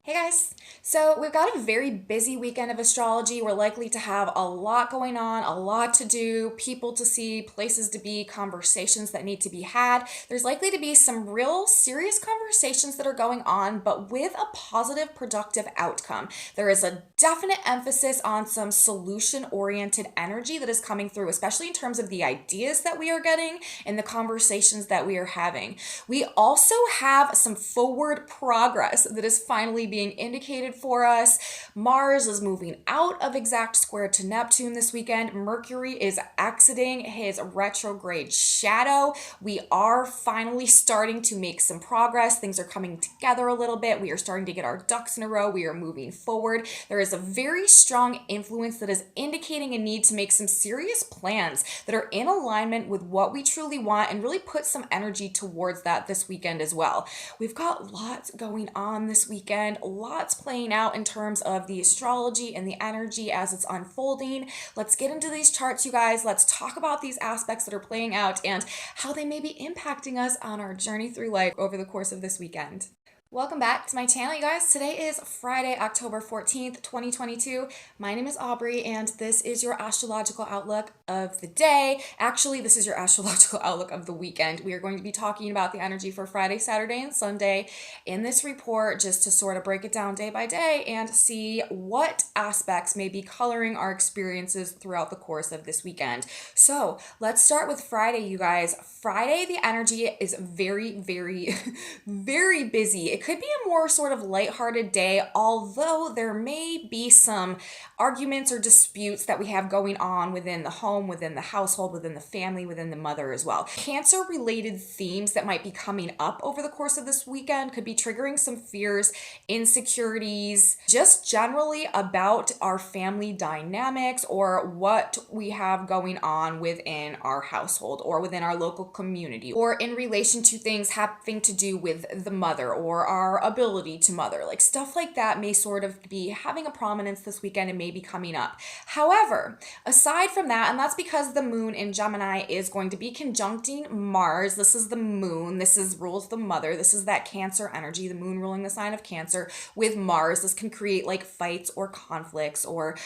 Hey guys! So we've got a very busy weekend of astrology. We're likely to have a lot going on, a lot to do, people to see, places to be, conversations that need to be had. There's likely to be some real serious conversations that are going on, but with a positive, productive outcome. There is a definite emphasis on some solution-oriented energy that is coming through, especially in terms of the ideas that we are getting and the conversations that we are having. We also have some forward progress that is finally being indicated for us. Mars is moving out of exact square to Neptune this weekend. Mercury is exiting his retrograde shadow. We are finally starting to make some progress. Things are coming together a little bit. We are starting to get our ducks in a row. We are moving forward. There is a very strong influence that is indicating a need to make some serious plans that are in alignment with what we truly want and really put some energy towards that this weekend as well. We've got lots going on this weekend, lots playing out in terms of the astrology and the energy as it's unfolding. Let's get into these charts, you guys. Let's talk about these aspects that are playing out and how they may be impacting us on our journey through life over the course of this weekend. Welcome back to my channel, you guys. Today is Friday, October 14th, 2022. My name is Aubrey, and this is your astrological outlook of the day. Actually, this is your astrological outlook of the weekend. We are going to be talking about the energy for Friday, Saturday, and Sunday in this report, just to sort of break it down day by day and see what aspects may be coloring our experiences throughout the course of this weekend. So let's start with Friday, you guys. Friday, the energy is very, very busy. It could be a more sort of lighthearted day, although there may be some arguments or disputes that we have going on within the home, within the household, within the family, within the mother as well. Cancer-related themes that might be coming up over the course of this weekend could be triggering some fears, insecurities, just generally about our family dynamics or what we have going on within our household or within our local community or in relation to things having to do with the mother or our ability to mother. Like stuff like that may sort of be having a prominence this weekend and may be coming up. However, aside from that, and that's because the moon in Gemini is going to be conjuncting Mars. This is the moon. This is rules the mother. This is that Cancer energy, the moon ruling the sign of Cancer with Mars. This can create like fights or conflicts or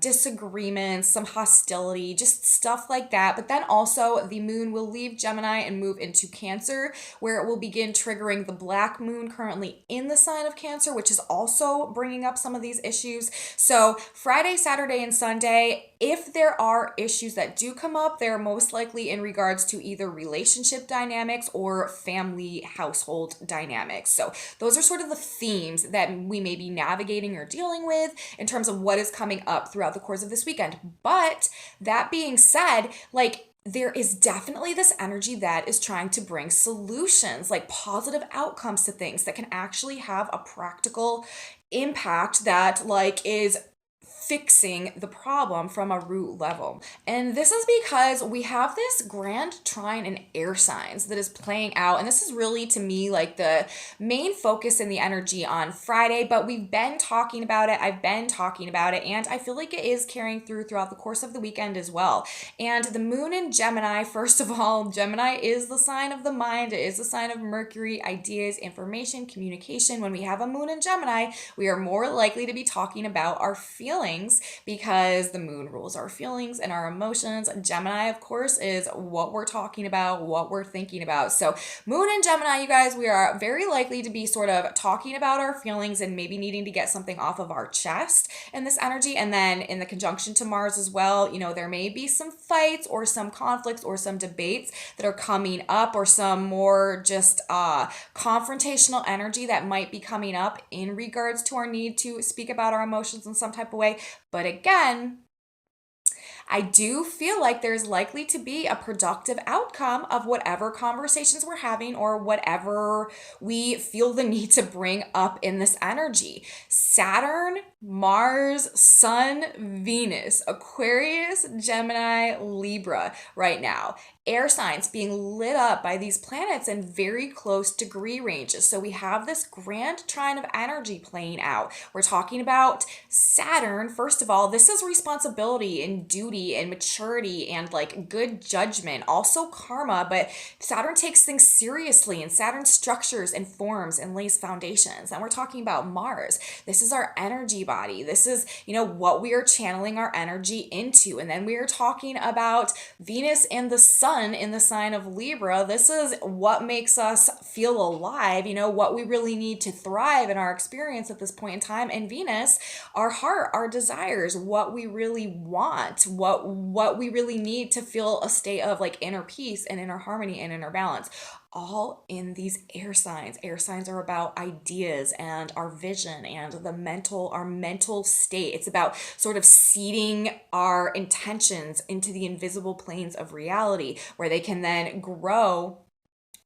disagreements, some hostility, just stuff like that. But then also the moon will leave Gemini and move into Cancer, where it will begin triggering the black moon currently in the sign of Cancer, which is also bringing up some of these issues. So Friday, Saturday, and Sunday, if there are issues that do come up, they're most likely in regards to either relationship dynamics or family household dynamics. So those are sort of the themes that we may be navigating or dealing with in terms of what is coming up throughout the course of this weekend. But that being said, there is definitely this energy that is trying to bring solutions, like positive outcomes to things that can actually have a practical impact that is fixing the problem from a root level. And this is because we have this grand trine in air signs that is playing out. And this is really, to me, like the main focus in the energy on Friday, but we've been talking about it. I've been talking about it, and I feel like it is carrying through throughout the course of the weekend as well. And the moon in Gemini, first of all, Gemini is the sign of the mind. It is the sign of Mercury, ideas, information, communication. When we have a moon in Gemini, we are more likely to be talking about our feelings because the moon rules our feelings and our emotions. Gemini, of course, is what we're talking about, what we're thinking about. So moon in Gemini, you guys, we are very likely to be sort of talking about our feelings and maybe needing to get something off of our chest in this energy. And then in the conjunction to Mars as well, there may be some fights or some conflicts or some debates that are coming up or some more just confrontational energy that might be coming up in regards to our need to speak about our emotions in some type of way. But again, I do feel like there's likely to be a productive outcome of whatever conversations we're having or whatever we feel the need to bring up in this energy. Saturn, Mars, Sun, Venus, Aquarius, Gemini, Libra right now. air signs being lit up by these planets in very close degree ranges. So we have this grand trine of energy playing out. We're talking about Saturn. First of all, this is responsibility and duty and maturity and like good judgment, also karma, but Saturn takes things seriously and Saturn structures and forms and lays foundations. And we're talking about Mars. This is our energy body. This is, what we are channeling our energy into. And then we are talking about Venus and the Sun in the sign of Libra. This is what makes us feel alive, what we really need to thrive in our experience at this point in time. And Venus, our heart, our desires, what we really want, what we really need to feel a state of like inner peace and inner harmony and inner balance, all in these air signs. Air signs are about ideas and our vision and our mental state. It's about sort of seeding our intentions into the invisible planes of reality, where they can then grow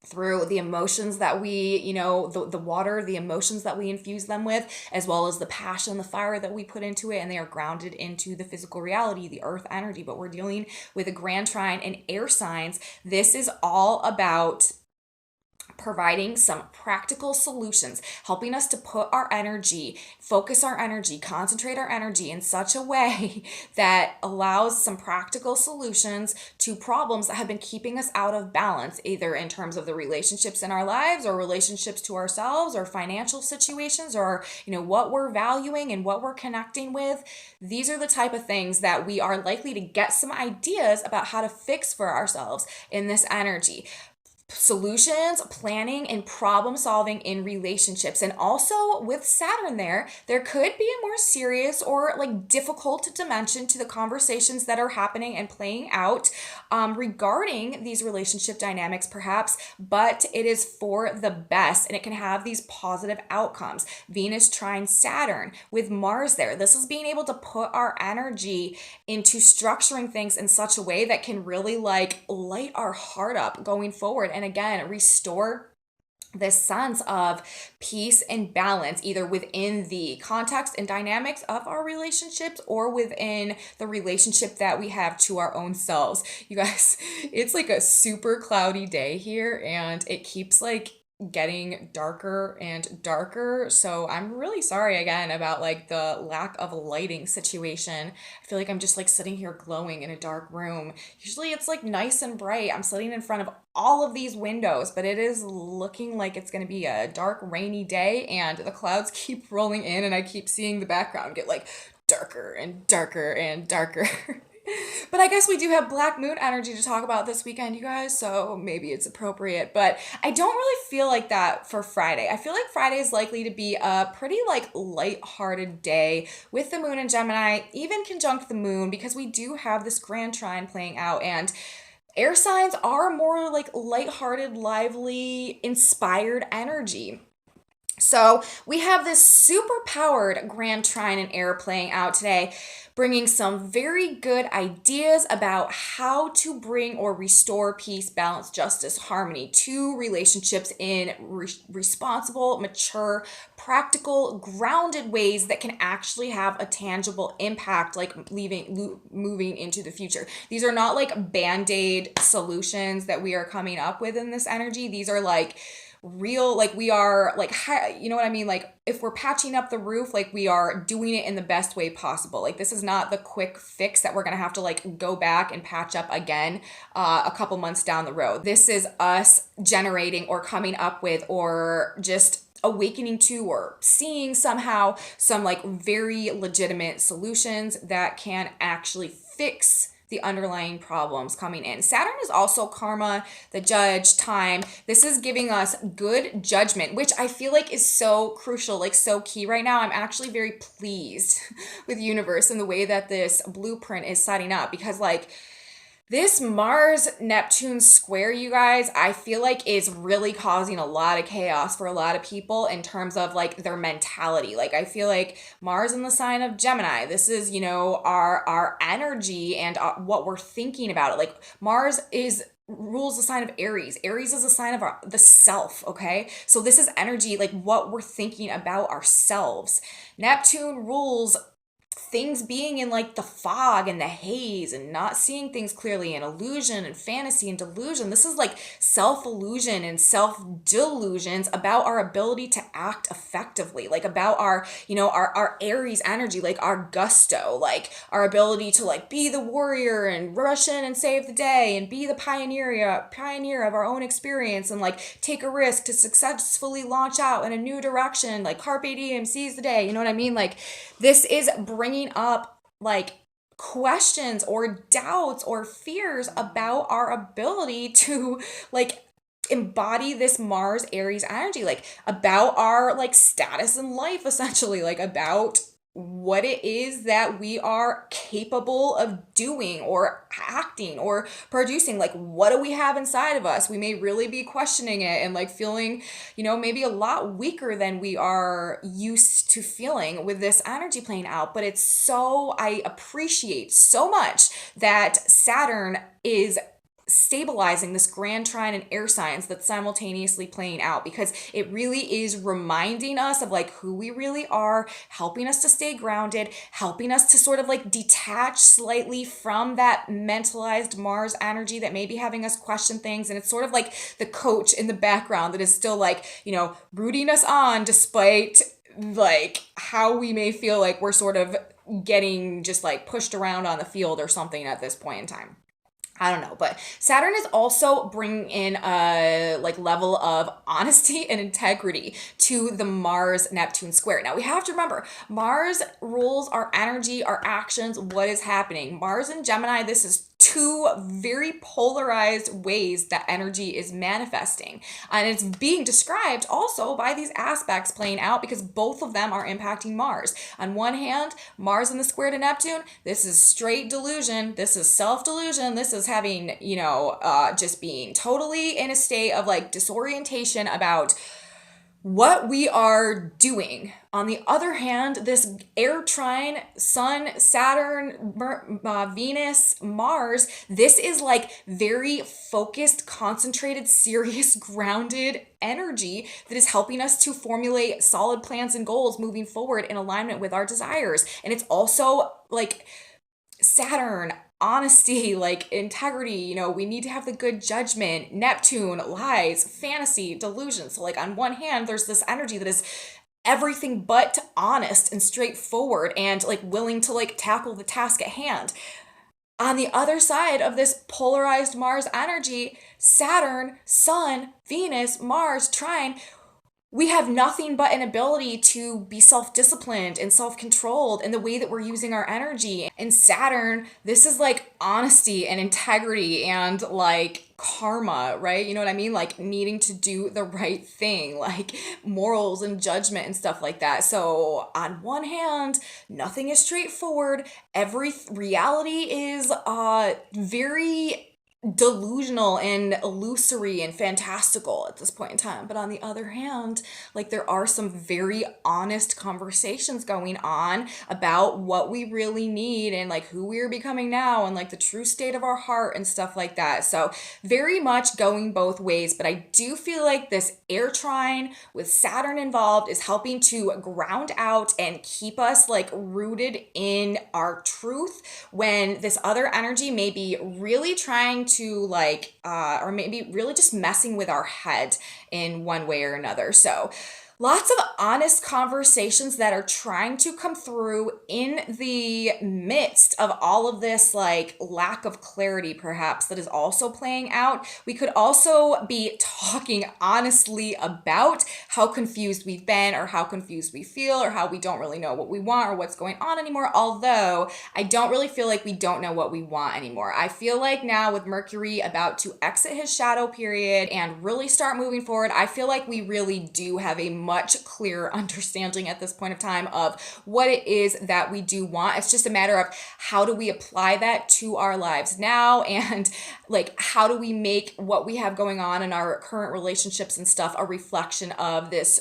through the emotions that we, the water, the emotions that we infuse them with, as well as the passion, the fire that we put into it, and they are grounded into the physical reality, the earth energy. But we're dealing with a grand trine and air signs. This is all about providing some practical solutions, helping us to put our energy, focus our energy, concentrate our energy in such a way that allows some practical solutions to problems that have been keeping us out of balance, either in terms of the relationships in our lives or relationships to ourselves or financial situations or, what we're valuing and what we're connecting with. These are the type of things that we are likely to get some ideas about how to fix for ourselves in this energy. Solutions, planning, and problem solving in relationships. And also with Saturn there could be a more serious or like difficult dimension to the conversations that are happening and playing out regarding these relationship dynamics perhaps, but it is for the best and it can have these positive outcomes. Venus trine Saturn with Mars there. This is being able to put our energy into structuring things in such a way that can really like light our heart up going forward. And again, restore this sense of peace and balance, either within the context and dynamics of our relationships or within the relationship that we have to our own selves. You guys, it's like a super cloudy day here and it keeps like getting darker and darker. So I'm really sorry again about like the lack of lighting situation. I feel like I'm just like sitting here glowing in a dark room. Usually it's like nice and bright. I'm sitting in front of all of these windows, but it is looking like it's going to be a dark, rainy day and the clouds keep rolling in and I keep seeing the background get like darker and darker and darker. But I guess we do have Black Moon energy to talk about this weekend, you guys, so maybe it's appropriate. But I don't really feel like that for Friday. I feel like Friday is likely to be a pretty like light-hearted day with the moon in Gemini, even conjunct the moon, because we do have this grand trine playing out. And air signs are more like light-hearted, lively, inspired energy. So we have this super powered grand trine and air playing out today, bringing some very good ideas about how to bring or restore peace, balance, justice, harmony to relationships in responsible, mature, practical, grounded ways that can actually have a tangible impact, like moving into the future. These are not like band-aid solutions that we are coming up with in this energy. These are like real, like we are like, you know what I mean? Like if we're patching up the roof, like we are doing it in the best way possible. Like this is not the quick fix that we're going to have to like go back and patch up again a couple months down the road. This is us generating or coming up with or just awakening to or seeing somehow some like very legitimate solutions that can actually fix the underlying problems coming in. Saturn is also karma, the judge, time. This is giving us good judgment, which I feel like is so crucial, like so key right now. I'm actually very pleased with the universe and the way that this blueprint is setting up, because like this Mars-Neptune square, you guys, I feel like is really causing a lot of chaos for a lot of people in terms of like their mentality. Like I feel like Mars in the sign of Gemini, this is, our energy and what we're thinking about it. Like Mars rules the sign of Aries. Aries is a sign of the self, okay? So this is energy, like what we're thinking about ourselves. Neptune rules things being in like the fog and the haze and not seeing things clearly, and illusion and fantasy and delusion. This is like self-illusion and self-delusions about our ability to act effectively, like about our, our Aries energy, like our gusto, like our ability to like be the warrior and rush in and save the day and be the pioneer of our own experience and like take a risk to successfully launch out in a new direction, like carpe diem, seize the day. You know what I mean? Like, this is bringing up like questions or doubts or fears about our ability to like embody this Mars Aries energy, like about our like status in life, essentially, like about what it is that we are capable of doing or acting or producing. Like, what do we have inside of us? We may really be questioning it and like feeling, maybe a lot weaker than we are used to feeling with this energy playing out. But I appreciate so much that Saturn is stabilizing this grand trine and air signs that's simultaneously playing out, because it really is reminding us of like who we really are, helping us to stay grounded, helping us to sort of like detach slightly from that mentalized Mars energy that may be having us question things. And it's sort of like the coach in the background that is still like, rooting us on despite like how we may feel like we're sort of getting just like pushed around on the field or something at this point in time. I don't know, but Saturn is also bringing in a like level of honesty and integrity to the Mars Neptune square. Now we have to remember, Mars rules our energy, our actions, what is happening. Mars and Gemini, this is two very polarized ways that energy is manifesting. And it's being described also by these aspects playing out because both of them are impacting Mars. On one hand, Mars in the square to Neptune, this is straight delusion. This is self-delusion. This is having, just being totally in a state of like disorientation about what we are doing. On the other hand, this air trine, Sun, Saturn, Venus, Mars, this is like very focused, concentrated, serious, grounded energy that is helping us to formulate solid plans and goals moving forward in alignment with our desires. And it's also like Saturn, honesty, like integrity, we need to have the good judgment. Neptune, lies, fantasy, delusion. So like on one hand, there's this energy that is everything but honest and straightforward and like willing to like tackle the task at hand. On the other side of this polarized Mars energy, Saturn, Sun, Venus, Mars, trine, we have nothing but an ability to be self-disciplined and self-controlled in the way that we're using our energy. And Saturn, this is like honesty and integrity and like karma, right? You know what I mean? Like needing to do the right thing, like morals and judgment and stuff like that. So on one hand, nothing is straightforward. Every reality is very delusional and illusory and fantastical at this point in time. But on the other hand, like there are some very honest conversations going on about what we really need and like who we're becoming now and like the true state of our heart and stuff like that. So very much going both ways. But I do feel like this air trine with Saturn involved is helping to ground out and keep us like rooted in our truth, when this other energy may be really trying to like or maybe really just messing with our head in one way or another. So lots of honest conversations that are trying to come through in the midst of all of this like lack of clarity perhaps that is also playing out. We could also be talking honestly about how confused we've been or how confused we feel or how we don't really know what we want or what's going on anymore. Although I don't really feel like we don't know what we want anymore. I feel like now with Mercury about to exit his shadow period and really start moving forward, I feel like we really do have a much clearer understanding at this point of time of what it is that we do want. It's just a matter of how do we apply that to our lives now, and like how do we make what we have going on in our current relationships and stuff a reflection of these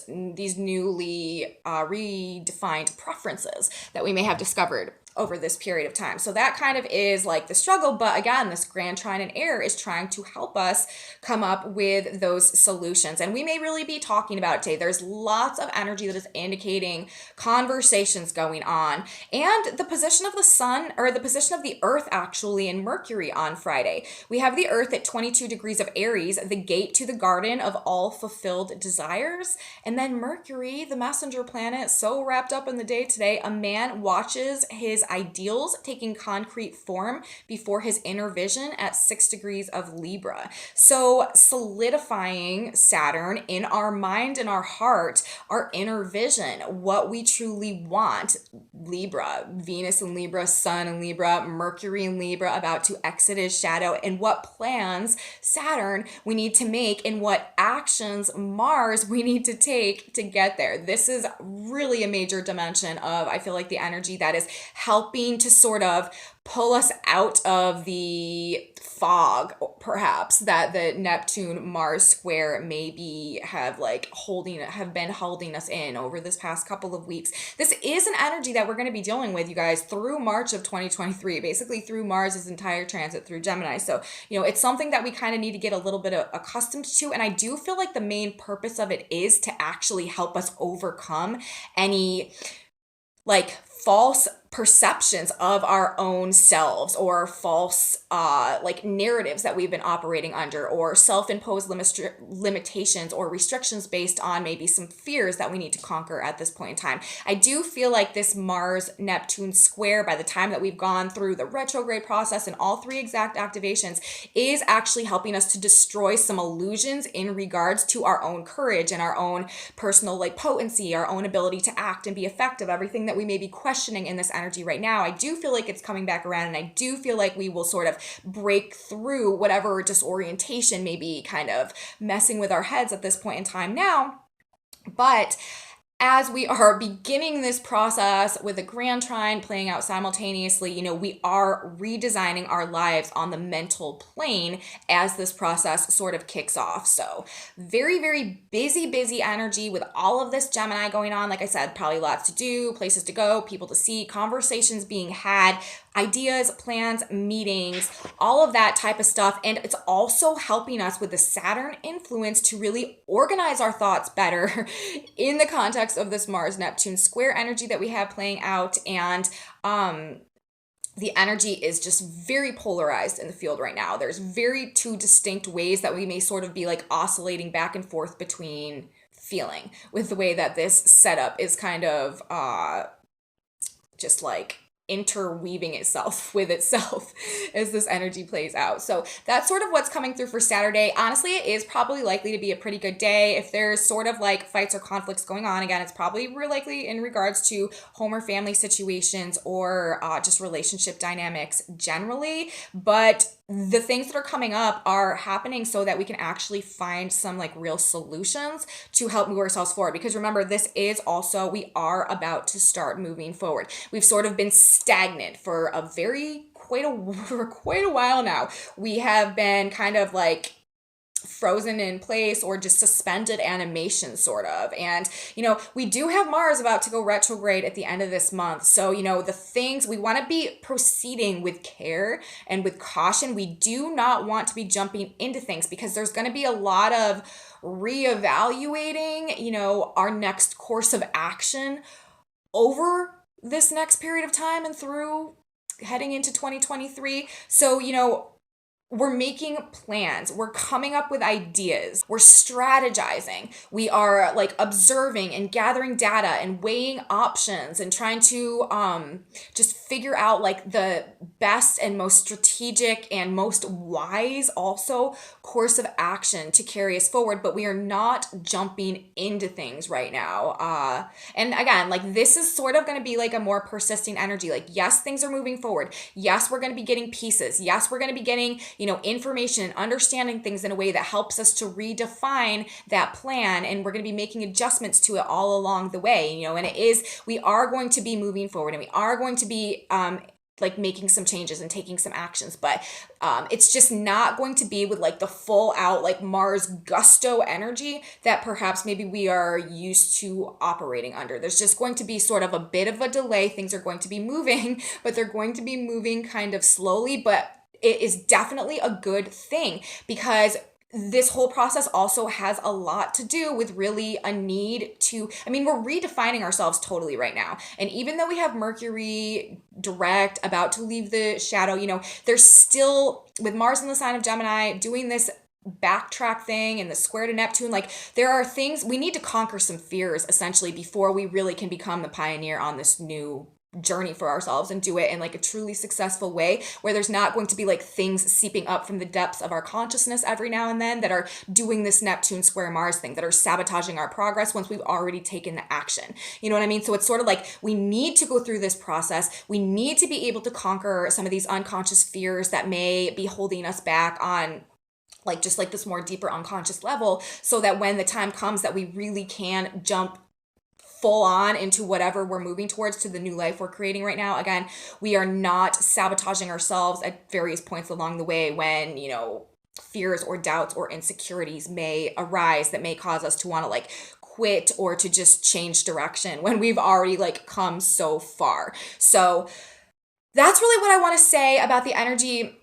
newly redefined preferences that we may have discovered. over this period of time. So that kind of is like the struggle. But again, this grand trine in air is trying to help us come up with those solutions. And we may really be talking about it today. There's lots of energy that is indicating conversations going on. And the position of the sun, or the position of the earth actually in Mercury on Friday. We have the earth at 22 degrees of Aries, the gate to the garden of all fulfilled desires. And then Mercury, the messenger planet, so wrapped up in the day today, a man watches his ideals taking concrete form before his inner vision at 6 degrees of Libra. So solidifying Saturn in our mind and our heart, our inner vision, what we truly want. Libra, Venus in Libra, Sun in Libra, Mercury in Libra, about to exit his shadow, and what plans, Saturn, we need to make, and what actions, Mars, we need to take to get there. This is really a major dimension of, I feel like, the energy that is helping to sort of pull us out of the fog, perhaps, that the Neptune Mars square maybe have been holding us in over this past couple of weeks. This is an energy that we're going to be dealing with, you guys, through March of 2023, basically through Mars's entire transit through Gemini. So, it's something that we kind of need to get a little bit accustomed to. And I do feel like the main purpose of it is to actually help us overcome any false perceptions of our own selves, or false narratives that we've been operating under, or self-imposed limitations or restrictions based on maybe some fears that we need to conquer at this point in time. I do feel like this Mars-Neptune square, by the time that we've gone through the retrograde process and all 3 exact activations, is actually helping us to destroy some illusions in regards to our own courage and our own personal potency, our own ability to act and be effective, everything that we may be questioning in this energy right now. I do feel like it's coming back around, and I do feel like we will sort of break through whatever disorientation may be kind of messing with our heads at this point in time now. But as we are beginning this process with a grand trine playing out simultaneously, we are redesigning our lives on the mental plane as this process sort of kicks off. So very, very busy energy with all of this Gemini going on. Like I said, probably lots to do, places to go, people to see, conversations being had, ideas, plans, meetings, all of that type of stuff. And it's also helping us with the Saturn influence to really organize our thoughts better in the context of this Mars-Neptune square energy that we have playing out. And the energy is just very polarized in the field right now. There's very 2 distinct ways that we may sort of be oscillating back and forth between feeling with the way that this setup is kind of just interweaving itself with itself as this energy plays out. So that's sort of what's coming through for Saturday. Honestly, it is probably likely to be a pretty good day. If there's sort of fights or conflicts going on, again, it's probably real likely in regards to home or family situations, or just relationship dynamics generally. But the things that are coming up are happening so that we can actually find some real solutions to help move ourselves forward. Because remember, this is also, we are about to start moving forward. We've sort of been stagnant for quite a while now. We have been kind of frozen in place, or just suspended animation sort of. And we do have Mars about to go retrograde at the end of this month. So the things we want to be proceeding with care and with caution. We do not want to be jumping into things, because there's going to be a lot of reevaluating our next course of action over this next period of time and through heading into 2023. So we're making plans. We're coming up with ideas. We're strategizing. We are observing and gathering data and weighing options and trying to just figure out the best and most strategic and most wise also course of action to carry us forward. But we are not jumping into things right now. And again, this is sort of going to be a more persisting energy. Yes, things are moving forward. Yes, we're going to be getting pieces. Yes, we're going to be getting information and understanding things in a way that helps us to redefine that plan. And we're going to be making adjustments to it all along the way, and we are going to be moving forward, and we are going to be like making some changes and taking some actions, but it's just not going to be with like the full out like Mars gusto energy that perhaps maybe we are used to operating under. There's just going to be sort of a bit of a delay. Things are going to be moving, but they're going to be moving kind of slowly, but it is definitely a good thing because this whole process also has a lot to do with really a need to, I mean, we're redefining ourselves totally right now. And even though we have Mercury direct, about to leave the shadow, you know, there's still, with Mars in the sign of Gemini, doing this backtrack thing and the square to Neptune, like there are things we need to conquer, some fears essentially, before we really can become the pioneer on this new journey for ourselves and do it in like a truly successful way where there's not going to be like things seeping up from the depths of our consciousness every now and then that are doing this Neptune square Mars thing, that are sabotaging our progress once we've already taken the action. You know what I mean? So it's sort of like we need to go through this process. We need to be able to conquer some of these unconscious fears that may be holding us back on like just like this more deeper unconscious level, so that when the time comes that we really can jump full on into whatever we're moving towards, to the new life we're creating right now, again, we are not sabotaging ourselves at various points along the way when, you know, fears or doubts or insecurities may arise that may cause us to want to like quit or to just change direction when we've already like come so far. So that's really what I want to say about the energy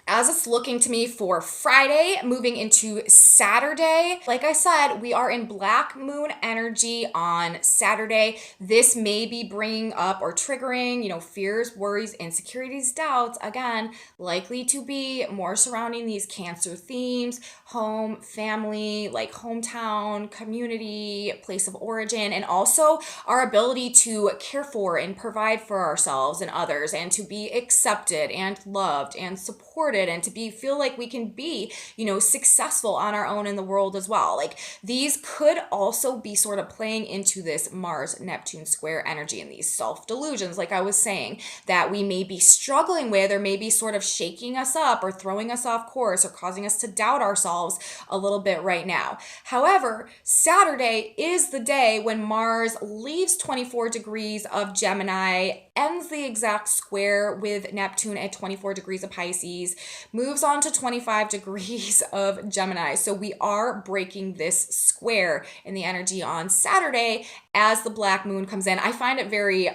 as it's looking to me for Friday, moving into Saturday. Like I said, we are in black moon energy on Saturday. This may be bringing up or triggering, you know, fears, worries, insecurities, doubts. Again, likely to be more surrounding these Cancer themes, home, family, like hometown, community, place of origin, and also our ability to care for and provide for ourselves and others, and to be accepted and loved and supported, and to be feel like we can be, you know, successful on our own in the world as well. Like these could also be sort of playing into this Mars Neptune square energy and these self delusions, like I was saying, that we may be struggling with, or maybe sort of shaking us up or throwing us off course or causing us to doubt ourselves a little bit right now. However, Saturday is the day when Mars leaves 24 degrees of Gemini, ends the exact square with Neptune at 24 degrees of Pisces, moves on to 25 degrees of Gemini. So we are breaking this square in the energy on Saturday as the black moon comes in. I find it very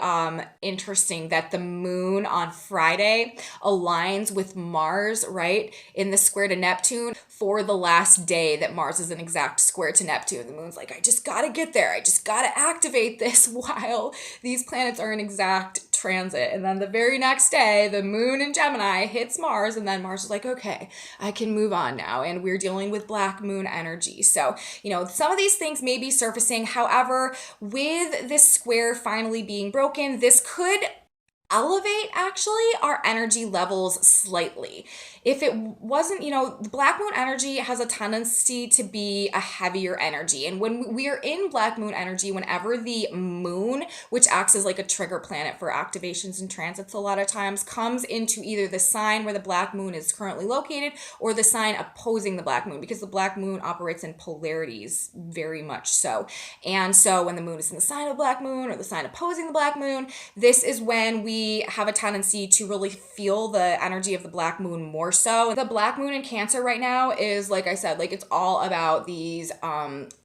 interesting that the moon on Friday aligns with Mars, right, in the square to Neptune for the last day that Mars is an exact square to Neptune. The moon's like, I just gotta get there. I just gotta activate this while these planets are in exact transit. And then the very next day, the moon in Gemini hits Mars, and then Mars is like, okay, I can move on now. And we're dealing with black moon energy. So, you know, some of these things may be surfacing. However, with this square finally being broken, this could elevate actually our energy levels slightly. If it wasn't, you know, the black moon energy has a tendency to be a heavier energy. And when we are in black moon energy, whenever the moon, which acts as like a trigger planet for activations and transits a lot of times, comes into either the sign where the black moon is currently located or the sign opposing the black moon, because the black moon operates in polarities very much so. And so when the moon is in the sign of black moon or the sign opposing the black moon, this is when we have a tendency to really feel the energy of the black moon more so. The black moon in Cancer right now is, like I said, like it's all about these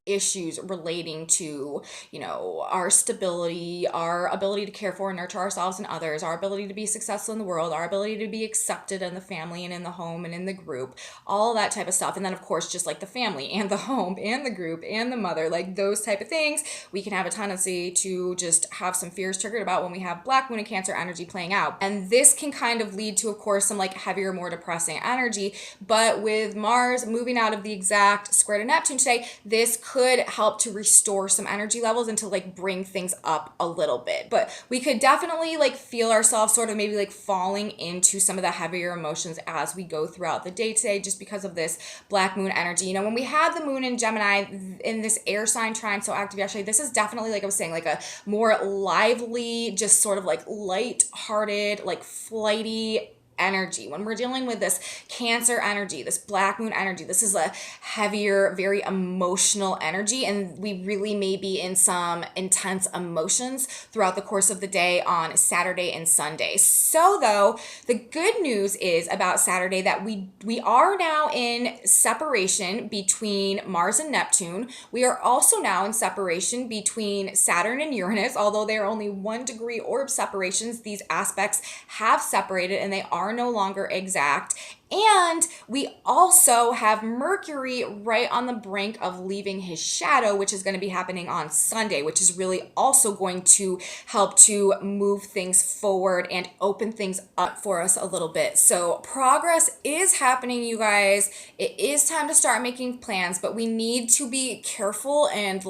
issues relating to, you know, our stability, our ability to care for and nurture ourselves and others, our ability to be successful in the world, our ability to be accepted in the family and in the home and in the group, all that type of stuff. And then of course, just like the family and the home and the group and the mother, like those type of things, we can have a tendency to just have some fears triggered about when we have black moon and Cancer energy playing out. And this can kind of lead to, of course, some like heavier, more depressing energy. But with Mars moving out of the exact square to Neptune today, this could help to restore some energy levels and to like bring things up a little bit. But we could definitely like feel ourselves sort of maybe like falling into some of the heavier emotions as we go throughout the day today, just because of this black moon energy. You know, when we had the moon in Gemini in this air sign trine so active yesterday, this is definitely, like I was saying, like a more lively, just sort of like light-hearted, like flighty energy, when we're dealing with this Cancer energy, this black moon energy, this is a heavier, very emotional energy, and we really may be in some intense emotions throughout the course of the day on Saturday and Sunday. So though, the good news is about Saturday that we are now in separation between Mars and Neptune. We are also now in separation between Saturn and Uranus. Although they are only 1 degree orb separations, these aspects have separated and they are no longer exact. And we also have Mercury right on the brink of leaving his shadow, which is going to be happening on Sunday, which is really also going to help to move things forward and open things up for us a little bit. So progress is happening, you guys. It is time to start making plans, but we need to be careful and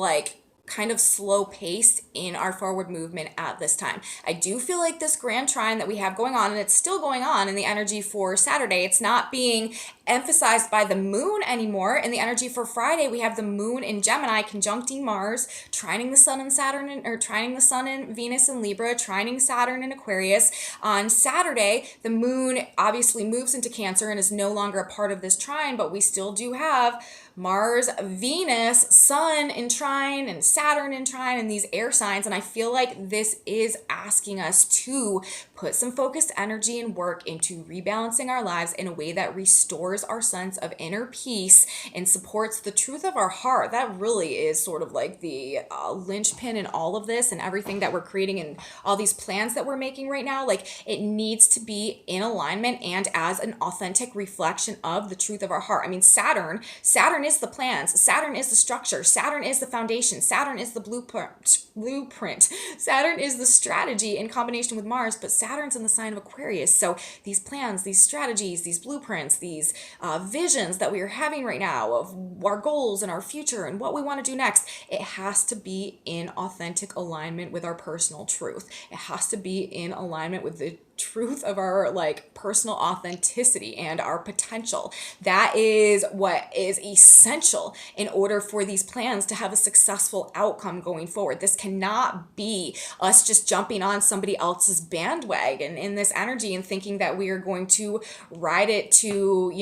kind of slow paced in our forward movement at this time. I do feel like this grand trine that we have going on, and it's still going on in the energy for Saturday, it's not being emphasized by the moon anymore. In the energy for Friday, we have the moon in Gemini conjuncting Mars, trining the sun and Saturn, or trining the sun and Venus in Libra, trining Saturn in Aquarius. On Saturday, the moon obviously moves into Cancer and is no longer a part of this trine, but we still do have Mars, Venus, Sun in trine, and Saturn in trine, and these air signs. And I feel like this is asking us to put some focused energy and work into rebalancing our lives in a way that restores our sense of inner peace and supports the truth of our heart. That really is sort of like the linchpin in all of this and everything that we're creating and all these plans that we're making right now. Like, it needs to be in alignment and as an authentic reflection of the truth of our heart. I mean, Saturn is the plans. Saturn is the structure. Saturn is the foundation. Saturn is the blueprint. Saturn is the strategy in combination with Mars, but Saturn's in the sign of Aquarius. So these plans, these strategies, these blueprints, these visions that we are having right now of our goals and our future and what we want to do next, it has to be in authentic alignment with our personal truth. It has to be in alignment with the truth of our personal authenticity and our potential. That is what is essential in order for these plans to have a successful outcome going forward. This cannot be us just jumping on somebody else's bandwagon in this energy and thinking that we are going to ride it to,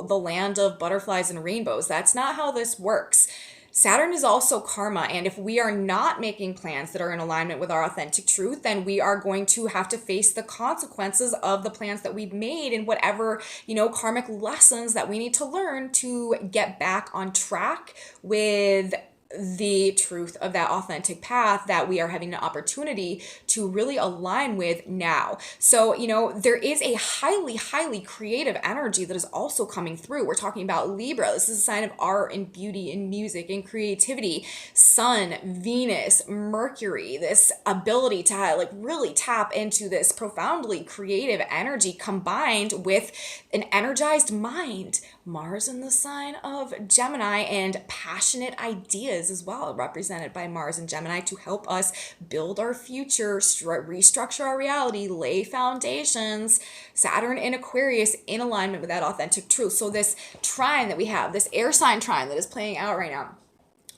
the land of butterflies and rainbows. That's not how this works. Saturn is also karma, and if we are not making plans that are in alignment with our authentic truth, then we are going to have to face the consequences of the plans that we've made and whatever, karmic lessons that we need to learn to get back on track with the truth of that authentic path that we are having an opportunity to really align with now. So, there is a highly, highly creative energy that is also coming through. We're talking about Libra. This is a sign of art and beauty and music and creativity. Sun, Venus, Mercury, this ability to really tap into this profoundly creative energy combined with an energized mind. Mars in the sign of Gemini, and passionate ideas as well, represented by Mars and Gemini, to help us build our future, restructure our reality, lay foundations. Saturn in Aquarius in alignment with that authentic truth. So this trine that we have, this air sign trine that is playing out right now,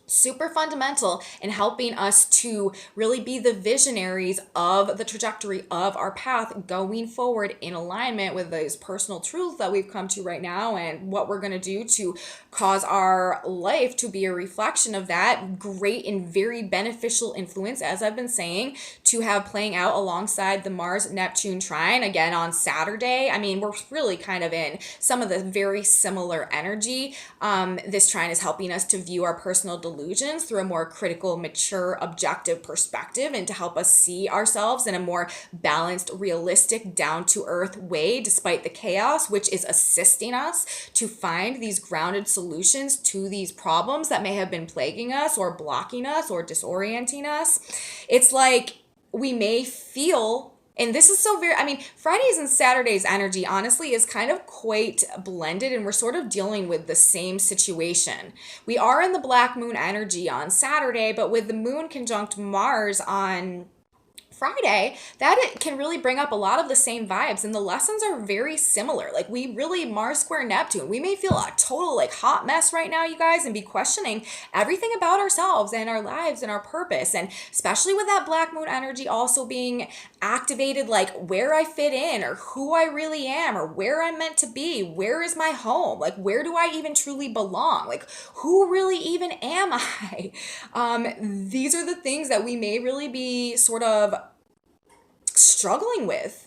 super fundamental in helping us to really be the visionaries of the trajectory of our path going forward in alignment with those personal truths that we've come to right now and what we're going to do to cause our life to be a reflection of that great and very beneficial influence, as I've been saying, to have playing out alongside the Mars-Neptune trine again on Saturday. I mean, we're really kind of in some of the very similar energy. This trine is helping us to view our personal delusions through a more critical, mature, objective perspective, and to help us see ourselves in a more balanced, realistic, down-to-earth way despite the chaos, which is assisting us to find these grounded solutions to these problems that may have been plaguing us or blocking us or disorienting us. It's like we may feel, and this is so very, Fridays and Saturdays energy honestly is kind of quite blended, and we're sort of dealing with the same situation. We are in the black moon energy on Saturday, but with the moon conjunct Mars on Friday, that it can really bring up a lot of the same vibes, and the lessons are very similar. Like, we really, Mars square Neptune, we may feel a total like hot mess right now, you guys, and be questioning everything about ourselves and our lives and our purpose. And especially with that black moon energy also being activated, like where I fit in, or who I really am, or where I'm meant to be, where is my home, like where do I even truly belong, like who really even am I? These are the things that we may really be sort of struggling with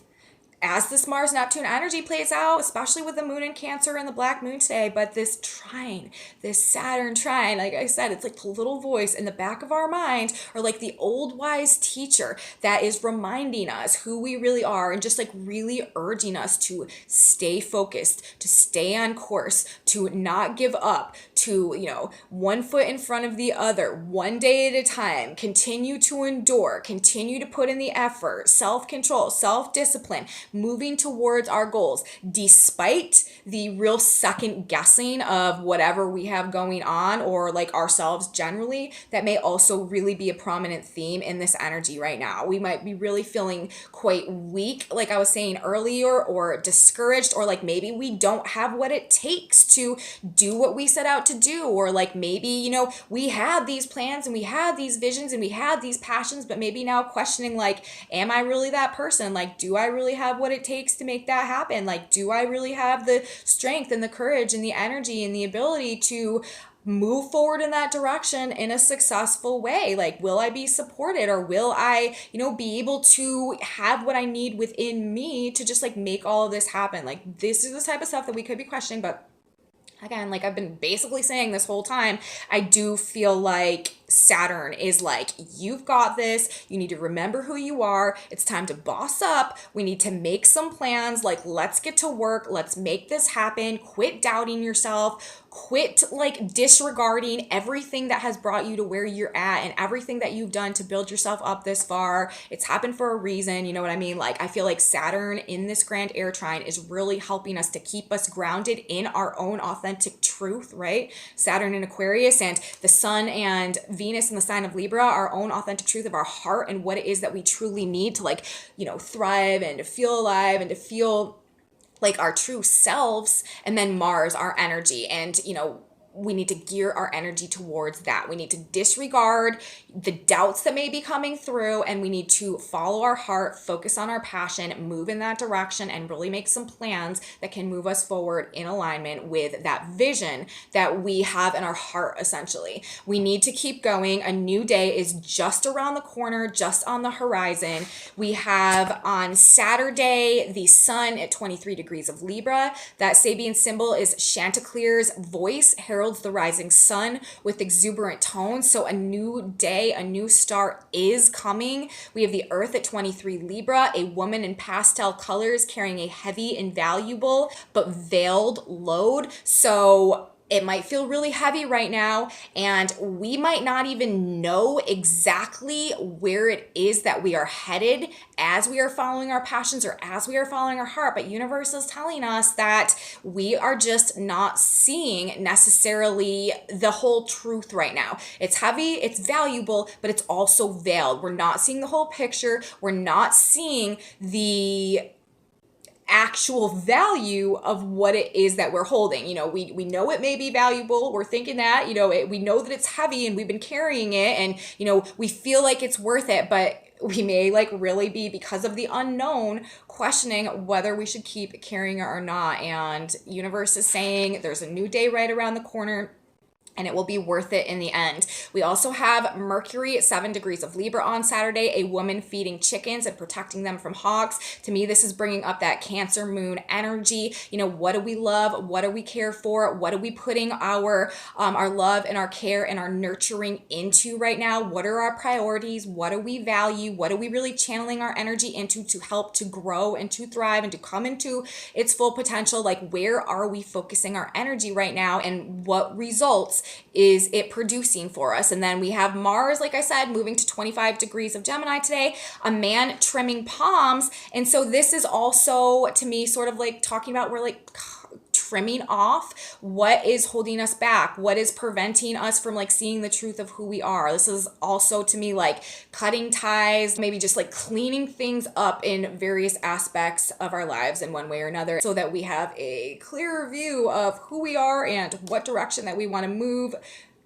as this Mars Neptune energy plays out, especially with the moon in Cancer and the black moon today. But this trine, this Saturn trine, like I said, it's like the little voice in the back of our mind, or like the old wise teacher that is reminding us who we really are, and just like really urging us to stay focused, to stay on course, to not give up, to, you know, one foot in front of the other, one day at a time, continue to endure, continue to put in the effort, self-control, self-discipline, moving towards our goals, despite the real second guessing of whatever we have going on, or like ourselves generally. That may also really be a prominent theme in this energy right now. We might be really feeling quite weak, like I was saying earlier, or discouraged, or like maybe we don't have what it takes to do what we set out to do, or like maybe, you know, we had these plans and we had these visions and we had these passions, but maybe now questioning, like, am I really that person? Like, do I really have what it takes to make that happen? Like, do I really have the strength and the courage and the energy and the ability to move forward in that direction in a successful way? Like, will I be supported, or will I, you know, be able to have what I need within me to just like make all of this happen? Like, this is the type of stuff that we could be questioning. But again, like I've been basically saying this whole time, I do feel like Saturn is like, you've got this. You need to remember who you are. It's time to boss up. We need to make some plans. Like, let's get to work. Let's make this happen. Quit doubting yourself. Quit like disregarding everything that has brought you to where you're at, and everything that you've done to build yourself up this far. It's happened for a reason. You know what I mean? Like, I feel like Saturn in this grand air trine is really helping us to keep us grounded in our own authentic truth, right? Saturn in Aquarius, and the sun and Venus in the sign of Libra, our own authentic truth of our heart and what it is that we truly need to, like, you know, thrive and to feel alive and to feel like our true selves. And then Mars, our energy, and, you know, we need to gear our energy towards that. We need to disregard the doubts that may be coming through, and we need to follow our heart, focus on our passion, move in that direction, and really make some plans that can move us forward in alignment with that vision that we have in our heart, essentially. We need to keep going. A new day is just around the corner, just on the horizon. We have on Saturday the sun at 23 degrees of Libra. That Sabian symbol is Chanticleer's voice, heralds the rising sun with exuberant tones. So a new day, a new start is coming. We have the earth at 23 Libra, a woman in pastel colors carrying a heavy and valuable but veiled load. So it might feel really heavy right now, and we might not even know exactly where it is that we are headed as we are following our passions or as we are following our heart. But universe is telling us that we are just not seeing necessarily the whole truth right now. It's heavy, it's valuable, but it's also veiled. We're not seeing the whole picture. We're not seeing the actual value of what it is that we're holding. You know, we know it may be valuable. We're thinking that, you know, we know that it's heavy and we've been carrying it, and, you know, we feel like it's worth it, but we may like really be, because of the unknown, questioning whether we should keep carrying it or not. And universe is saying there's a new day right around the corner, and it will be worth it in the end. We also have Mercury at 7 degrees of Libra on Saturday, a woman feeding chickens and protecting them from hawks. To me, this is bringing up that Cancer moon energy. You know, what do we love? What do we care for? What are we putting our love and our care and our nurturing into right now? What are our priorities? What do we value? What are we really channeling our energy into to help to grow and to thrive and to come into its full potential? Like, where are we focusing our energy right now, and what results is it producing for us? And then we have Mars, like I said, moving to 25 degrees of Gemini today, a man trimming palms. And so this is also, to me, sort of like talking about where like trimming off what is holding us back, what is preventing us from like seeing the truth of who we are. This is also to me like cutting ties, maybe just like cleaning things up in various aspects of our lives in one way or another, so that we have a clearer view of who we are and what direction that we want to move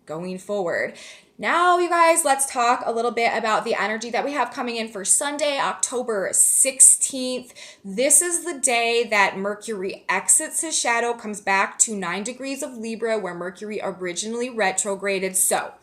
going forward. Now, you guys, let's talk a little bit about the energy that we have coming in for Sunday, October 16th. This is the day that Mercury exits his shadow, comes back to 9 degrees of Libra, where Mercury originally retrograded. So,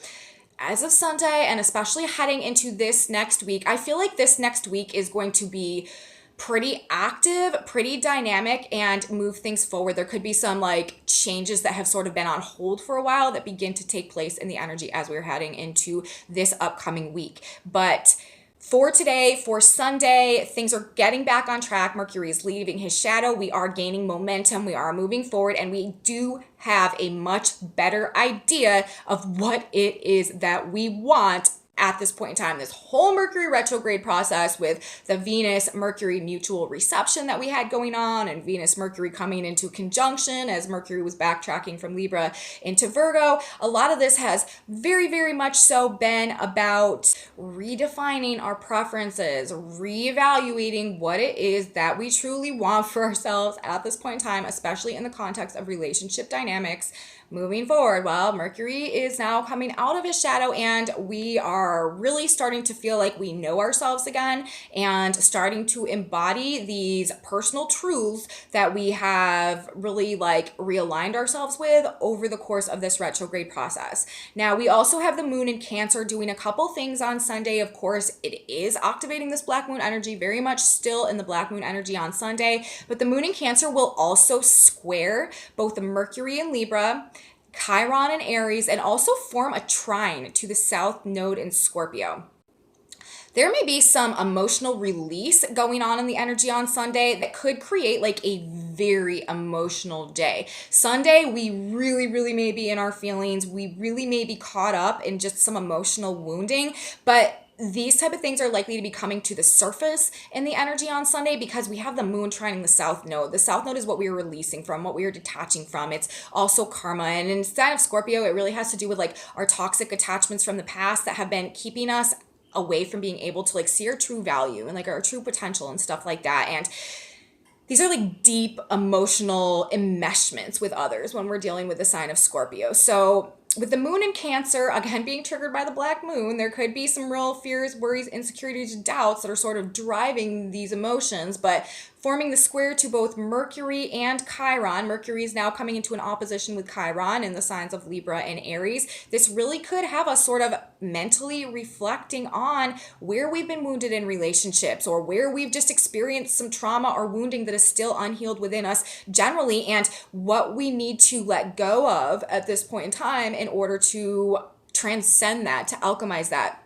as of Sunday, and especially heading into this next week, I feel like this next week is going to be pretty active, pretty dynamic, and move things forward. There could be some like changes that have sort of been on hold for a while that begin to take place in the energy as we're heading into this upcoming week. But for today, for Sunday, things are getting back on track. Mercury is leaving his shadow. We are gaining momentum. We are moving forward, and we do have a much better idea of what it is that we want at this point in time. This whole Mercury retrograde process with the Venus-Mercury mutual reception that we had going on, and Venus-Mercury coming into conjunction as Mercury was backtracking from Libra into Virgo, a lot of this has very, very much so been about redefining our preferences, reevaluating what it is that we truly want for ourselves at this point in time, especially in the context of relationship dynamics. Moving forward, well, Mercury is now coming out of his shadow, and we are really starting to feel like we know ourselves again and starting to embody these personal truths that we have really like realigned ourselves with over the course of this retrograde process. Now, we also have the moon in Cancer doing a couple things on Sunday. Of course, it is activating this black moon energy, very much still in the black moon energy on Sunday, but the moon in Cancer will also square both the Mercury in Libra, Chiron and Aries, and also form a trine to the South Node in Scorpio. There may be some emotional release going on in the energy on Sunday that could create like a very emotional day. Sunday, we really may be in our feelings. We really may be caught up in just some emotional wounding, but these type of things are likely to be coming to the surface in the energy on Sunday because we have the moon trining the South Node. The South Node is what we are releasing from, what we are detaching from. It's also karma. And inside of Scorpio, it really has to do with like our toxic attachments from the past that have been keeping us away from being able to like see our true value and like our true potential and stuff like that. And these are like deep emotional enmeshments with others when we're dealing with the sign of Scorpio. So with the moon in Cancer, again, being triggered by the black moon, there could be some real fears, worries, insecurities, doubts that are sort of driving these emotions, but forming the square to both Mercury and Chiron. Mercury is now coming into an opposition with Chiron in the signs of Libra and Aries. This really could have us sort of mentally reflecting on where we've been wounded in relationships or where we've just experienced some trauma or wounding that is still unhealed within us generally, and what we need to let go of at this point in time in order to transcend that, to alchemize that,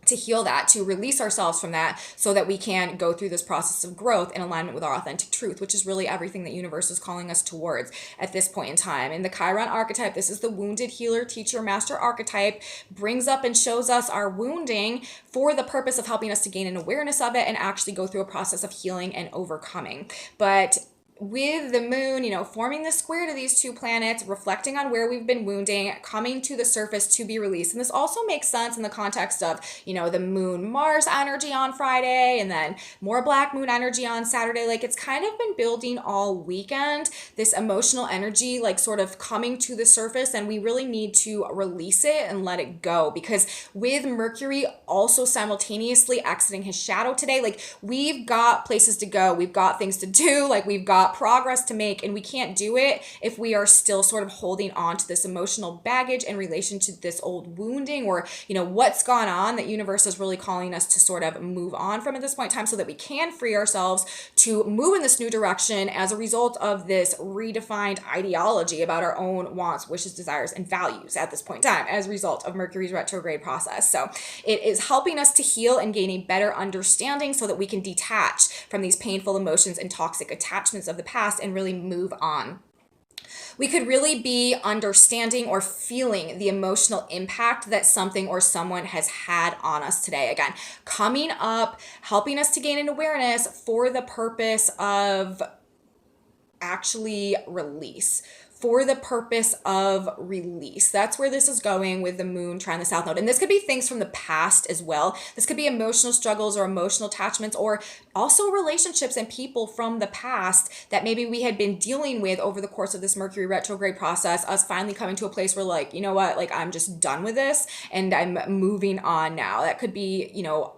to heal that, to release ourselves from that so that we can go through this process of growth in alignment with our authentic truth, which is really everything that universe is calling us towards at this point in time. In the Chiron archetype, this is the wounded healer, teacher, master archetype, brings up and shows us our wounding for the purpose of helping us to gain an awareness of it and actually go through a process of healing and overcoming. But with the moon, forming the square to these two planets, reflecting on where we've been wounding, coming to the surface to be released. And this also makes sense in the context of, the moon Mars energy on Friday and then more black moon energy on Saturday. Like it's kind of been building all weekend, this emotional energy, like sort of coming to the surface, and we really need to release it and let it go, because with Mercury also simultaneously exiting his shadow today, like we've got places to go, we've got things to do, like we've got progress to make, and we can't do it if we are still sort of holding on to this emotional baggage in relation to this old wounding or what's gone on that universe is really calling us to sort of move on from at this point in time, so that we can free ourselves to move in this new direction as a result of this redefined ideology about our own wants, wishes, desires, and values at this point in time as a result of Mercury's retrograde process. So it is helping us to heal and gain a better understanding so that we can detach from these painful emotions and toxic attachments of the past and really move on. We could really be understanding or feeling the emotional impact that something or someone has had on us today. Again, coming up, helping us to gain an awareness for the purpose of actually release, for the purpose of release. That's where this is going with the moon trine the south node. And this could be things from the past as well. This could be emotional struggles or emotional attachments, or also relationships and people from the past that maybe we had been dealing with over the course of this Mercury retrograde process, us finally coming to a place where like, you know what, like I'm just done with this and I'm moving on now. That could be, you know,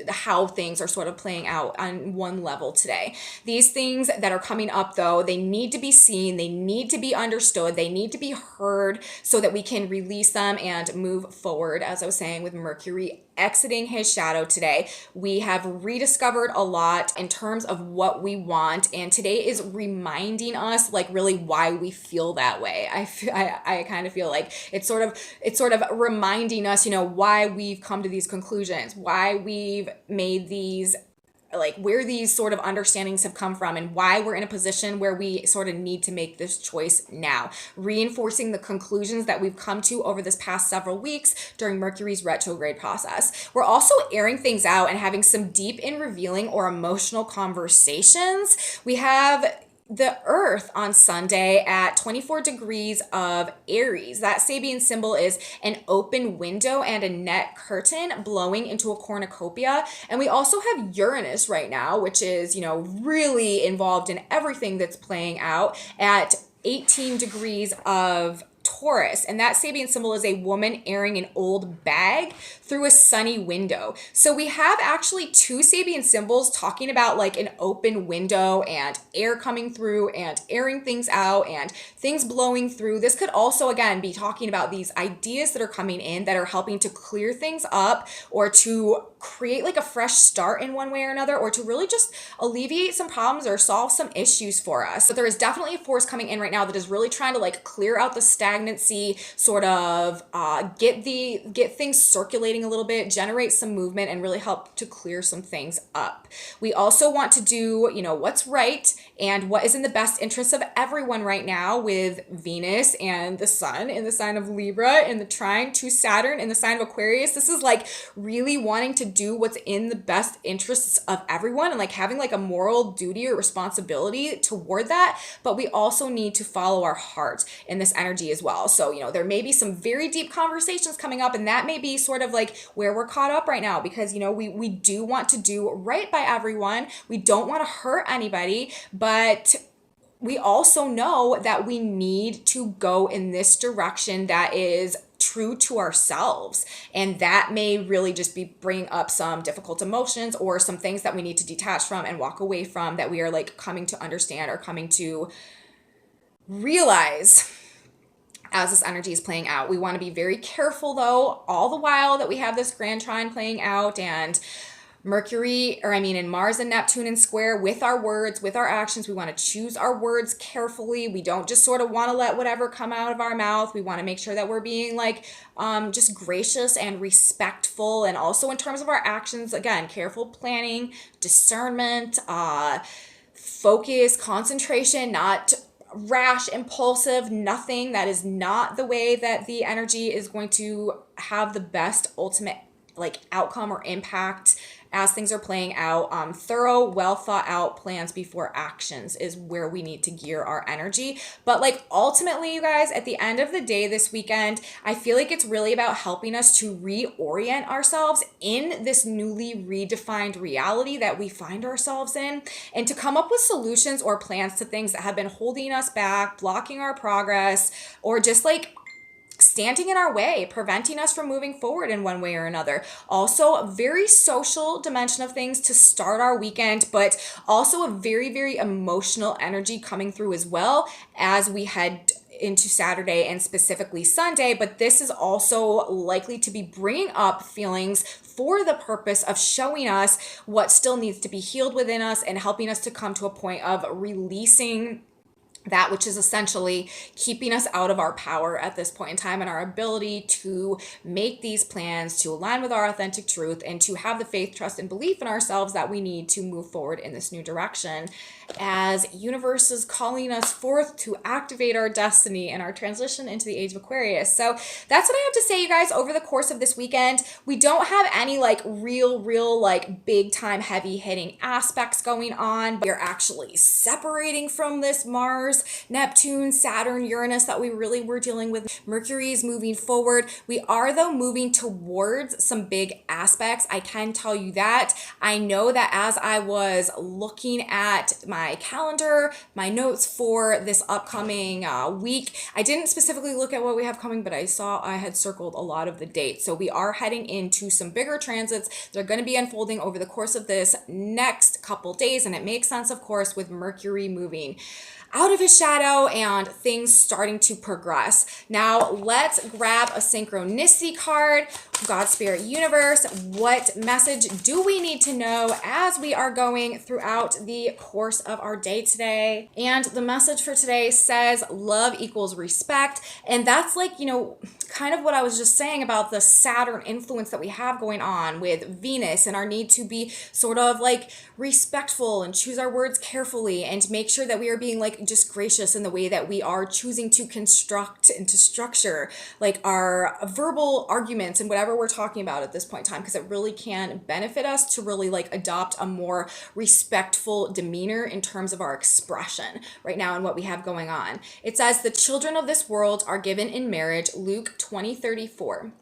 how things are sort of playing out on one level today. These things that are coming up though, they need to be seen, they need to be understood, they need to be heard so that we can release them and move forward. As I was saying, with Mercury exiting his shadow today, we have rediscovered a lot in terms of what we want, and today is reminding us like really why we feel that way. I kind of feel like it's sort of reminding us, you know, why we've come to these conclusions, why we've made these, like where these sort of understandings have come from, and why we're in a position where we sort of need to make this choice now, reinforcing the conclusions that we've come to over this past several weeks during Mercury's retrograde process. We're also airing things out and having some deep and revealing or emotional conversations. We have the Earth on Sunday at 24 degrees of Aries. That Sabian symbol is an open window and a net curtain blowing into a cornucopia. And we also have Uranus right now, which is, you know, really involved in everything that's playing out at 18 degrees of Taurus, and that Sabian symbol is a woman airing an old bag through a sunny window. So we have actually two Sabian symbols talking about like an open window and air coming through and airing things out and things blowing through. This could also again be talking about these ideas that are coming in that are helping to clear things up or to create like a fresh start in one way or another, or to really just alleviate some problems or solve some issues for us. So there is definitely a force coming in right now that is really trying to like clear out the stagnancy, sort of get things circulating a little bit, generate some movement, and really help to clear some things up. We also want to do, you know, what's right and what is in the best interest of everyone right now, with Venus and the Sun in the sign of Libra in the trine to Saturn in the sign of Aquarius. This is like really wanting to do what's in the best interests of everyone and like having like a moral duty or responsibility toward that. But we also need to follow our heart in this energy as well. So, you know, there may be some very deep conversations coming up, and that may be sort of like where we're caught up right now, because, you know, we do want to do right by everyone. We don't want to hurt anybody, but we also know that we need to go in this direction that is true to ourselves, and that may really just be bringing up some difficult emotions or some things that we need to detach from and walk away from, that we are like coming to understand or coming to realize as this energy is playing out. We want to be very careful though, all the while that we have this grand trine playing out, and and Mars and Neptune in square with our words, with our actions. We want to choose our words carefully. We don't just sort of want to let whatever come out of our mouth. We want to make sure that we're being like just gracious and respectful. And also in terms of our actions, again, careful planning, discernment, focus, concentration, not rash, impulsive, nothing that is not the way that the energy is going to have the best ultimate like outcome or impact as things are playing out. Thorough, well thought out plans before actions is where we need to gear our energy. But like ultimately, you guys, at the end of the day this weekend, I feel like it's really about helping us to reorient ourselves in this newly redefined reality that we find ourselves in, and to come up with solutions or plans to things that have been holding us back, blocking our progress, or just like standing in our way, preventing us from moving forward in one way or another. Also, a very social dimension of things to start our weekend, but also a very, very emotional energy coming through as well as we head into Saturday and specifically Sunday. But this is also likely to be bringing up feelings for the purpose of showing us what still needs to be healed within us and helping us to come to a point of releasing that which is essentially keeping us out of our power at this point in time and our ability to make these plans, to align with our authentic truth, and to have the faith, trust, and belief in ourselves that we need to move forward in this new direction, as universe is calling us forth to activate our destiny and our transition into the age of Aquarius. So that's what I have to say, you guys, over the course of this weekend. We don't have any like real like big time heavy hitting aspects going on, but we're actually separating from this Mars, Neptune, Saturn, Uranus that we really were dealing with. Mercury is moving forward. We are, though, moving towards some big aspects. I can tell you that. I know that as I was looking at my calendar, my notes for this upcoming week, I didn't specifically look at what we have coming, but I saw I had circled a lot of the dates. So we are heading into some bigger transits that are going to be unfolding over the course of this next couple days. And it makes sense, of course, with Mercury moving out of his shadow and things starting to progress. Now let's grab a synchronicity card. God, Spirit, Universe, what message do we need to know as we are going throughout the course of our day today? And the message for today says love equals respect. And that's like, you know, kind of what I was just saying about the Saturn influence that we have going on with Venus and our need to be sort of like respectful and choose our words carefully and make sure that we are being like just gracious in the way that we are choosing to construct and to structure like our verbal arguments and whatever we're talking about at this point in time, because it really can benefit us to really like adopt a more respectful demeanor in terms of our expression right now and what we have going on. It says the children of this world are given in marriage, Luke 20:34.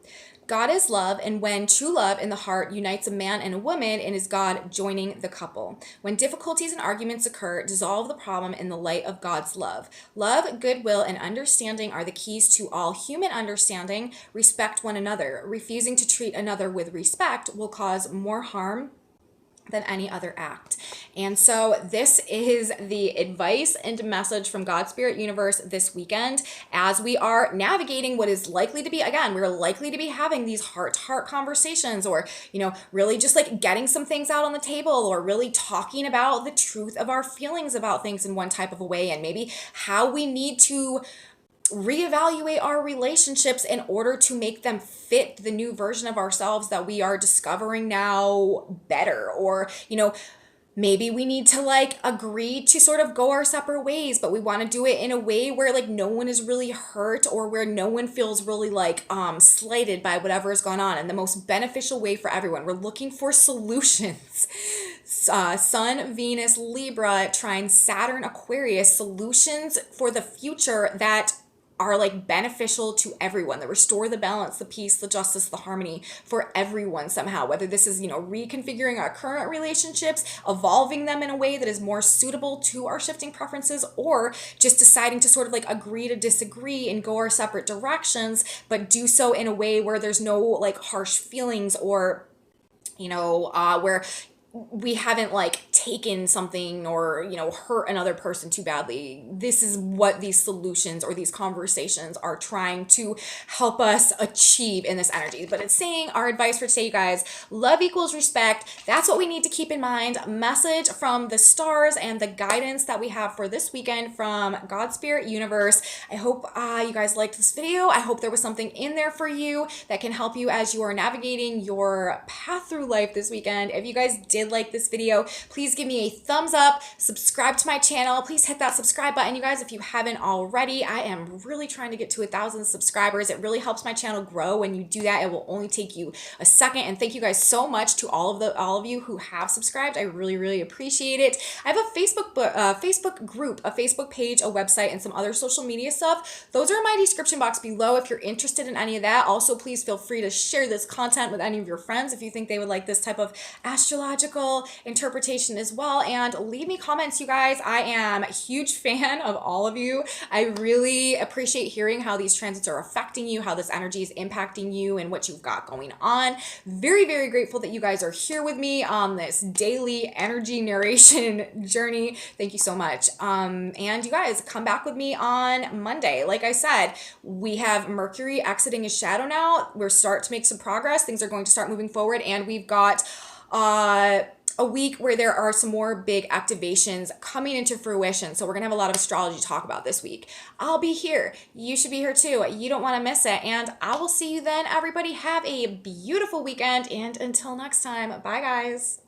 God is love, and when true love in the heart unites a man and a woman, it is God joining the couple. When difficulties and arguments occur, dissolve the problem in the light of God's love. Love, goodwill, and understanding are the keys to all human understanding. Respect one another. Refusing to treat another with respect will cause more harm than any other act. And so this is the advice and message from God, Spirit, Universe this weekend as we are navigating what is likely to be, again, we're likely to be having these heart-to-heart conversations, or, you know, really just like getting some things out on the table, or really talking about the truth of our feelings about things in one type of a way, and maybe how we need to reevaluate our relationships in order to make them fit the new version of ourselves that we are discovering now better. Or, you know, maybe we need to like agree to sort of go our separate ways, but we want to do it in a way where like no one is really hurt, or where no one feels really like slighted by whatever has gone on, and the most beneficial way for everyone. We're looking for solutions. Sun, Venus, Libra, Trine, Saturn, Aquarius, solutions for the future that are like beneficial to everyone, that restore the balance, the peace, the justice, the harmony for everyone somehow, whether this is, you know, reconfiguring our current relationships, evolving them in a way that is more suitable to our shifting preferences, or just deciding to sort of like agree to disagree and go our separate directions, but do so in a way where there's no like harsh feelings, or, you know, where we haven't like taken something or, you know, hurt another person too badly. This is what these solutions or these conversations are trying to help us achieve in this energy. But it's saying our advice for today, you guys, love equals respect. That's what we need to keep in mind. Message from the stars and the guidance that we have for this weekend from God, Spirit, Universe. I hope you guys liked this video. I hope there was something in there for you that can help you as you are navigating your path through life this weekend. If you guys did like this video, please give me a thumbs up, subscribe to my channel. Please hit that subscribe button, you guys, if you haven't already. I am really trying to get to 1,000 subscribers. It really helps my channel grow when you do that. It will only take you a second. And thank you guys so much to all of you who have subscribed. I really appreciate it. I have a Facebook group, a Facebook page, a website, and some other social media stuff. Those are in my description box below if you're interested in any of that. Also, please feel free to share this content with any of your friends if you think they would like this type of astrological interpretation as well. And leave me comments, you guys. I am a huge fan of all of you. I really appreciate hearing how these transits are affecting you, how this energy is impacting you, and what you've got going on. Very grateful that you guys are here with me on this daily energy narration journey. Thank you so much. And you guys, come back with me on Monday. Like I said, we have Mercury exiting his shadow now. We're starting to make some progress. Things are going to start moving forward, and we've got a week where there are some more big activations coming into fruition. So we're gonna have a lot of astrology to talk about this week. I'll be here. You should be here too. You don't want to miss it. And I will see you then. Everybody have a beautiful weekend. And until next time, bye guys.